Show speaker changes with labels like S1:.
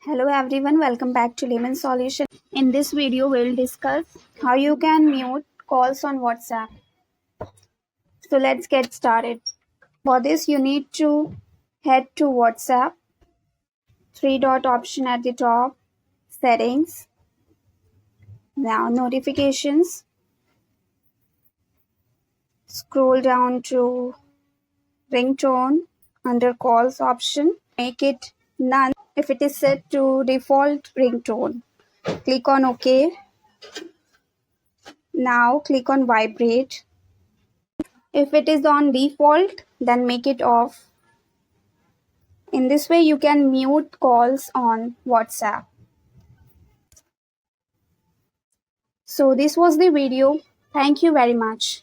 S1: Hello everyone, welcome back to Lemon Solution. In this video, we'll discuss how you can mute calls on WhatsApp. So let's get started. For this, you need to head to WhatsApp, three dot option at the top, settings, now notifications, scroll down to ringtone under calls option, make it none if it is set to default ringtone. Click on OK. Now click on vibrate. If it is on default, then make it off. In this way, you can mute calls on WhatsApp. So this was the video. Thank you very much.